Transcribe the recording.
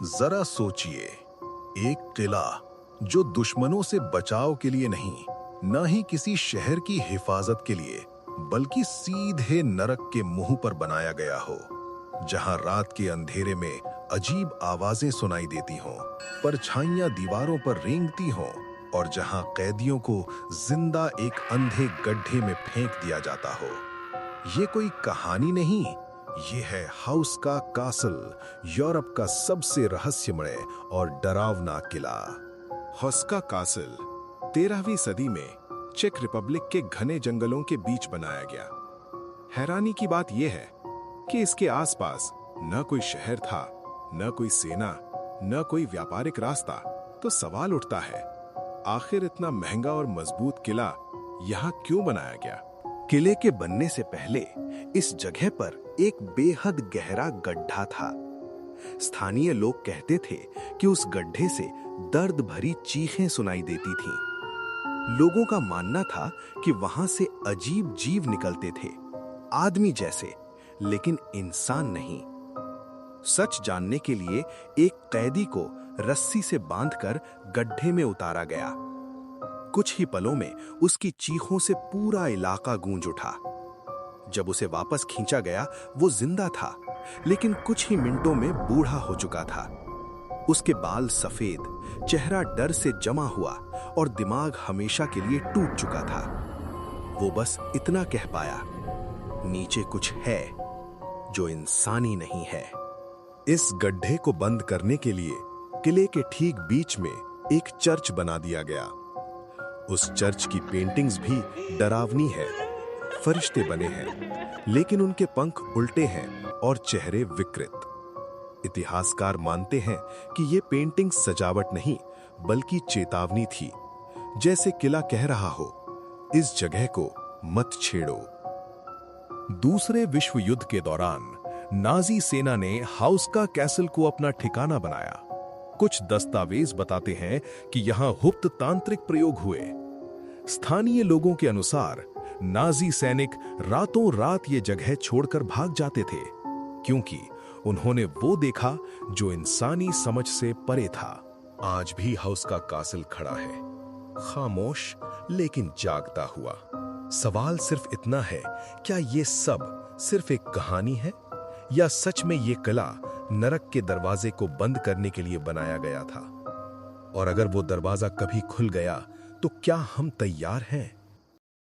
जरा सोचिए, एक किला जो दुश्मनों से बचाव के लिए नहीं, न ही किसी शहर की हिफाजत के लिए, बल्कि सीधे नरक के मुंह पर बनाया गया हो, जहां रात के अंधेरे में अजीब आवाजें सुनाई देती हों, परछाइयां दीवारों पर रेंगती हों, और जहां कैदियों को जिंदा एक अंधे गड्ढे में फेंक दिया जाता हो। ये कोई कहानी नहीं, ये है हाउस का कासल, यूरोप का सबसे रहस्यमय और डरावना किला। हौस्का कासल 13वीं सदी में चेक रिपब्लिक के घने जंगलों के बीच बनाया गया। हैरानी की बात यह है कि इसके आसपास न कोई शहर था, न कोई सेना, न कोई व्यापारिक रास्ता। तो सवाल उठता है, आखिर इतना महंगा और मजबूत किला यहाँ क्यों बनाया गया? किले के बनने से पहले इस जगह पर एक बेहद गहरा गड्ढा था। स्थानीय लोग कहते थे कि उस गड्ढे से दर्द भरी चीखें सुनाई देती थीं। लोगों का मानना था कि वहां से अजीब जीव निकलते थे, आदमी जैसे, लेकिन इंसान नहीं। सच जानने के लिए एक कैदी को रस्सी से बांधकर गड्ढे में उतारा गया। कुछ ही पलों में उसकी चीखों से पूरा इलाका गूंज उठा। जब उसे वापस खींचा गया, वो जिंदा था, लेकिन कुछ ही मिनटों में बूढ़ा हो चुका था। उसके बाल सफेद, चेहरा डर से जमा हुआ और दिमाग हमेशा के लिए टूट चुका था। वो बस इतना कह पाया, नीचे कुछ है जो इंसानी नहीं है। इस गड्ढे को बंद करने के लिए किले के ठीक बीच में एक चर्च बना दिया गया। उस चर्च की पेंटिंग्स भी डरावनी है। फरिश्ते बने हैं, लेकिन उनके पंख उल्टे हैं और चेहरे विकृत। इतिहासकार मानते हैं कि ये पेंटिंग सजावट नहीं, बल्कि चेतावनी थी, जैसे किला कह रहा हो, इस जगह को मत छेड़ो। दूसरे विश्व युद्ध के दौरान नाजी सेना ने हाउस्का कैसल को अपना ठिकाना बनाया। कुछ दस्तावेज बताते हैं कि यहां गुप्त तांत्रिक प्रयोग हुए। स्थानीय लोगों के अनुसार नाजी सैनिक रातों रात ये जगह छोड़कर भाग जाते थे, क्योंकि उन्होंने वो देखा जो इंसानी समझ से परे था। आज भी हाउस्का कासल खड़ा है, खामोश लेकिन जागता हुआ। सवाल सिर्फ इतना है, क्या ये सब सिर्फ एक कहानी है, या सच में ये किला नरक के दरवाजे को बंद करने के लिए बनाया गया था? और अगर वो दरवाजा कभी खुल गया, तो क्या हम तैयार हैं?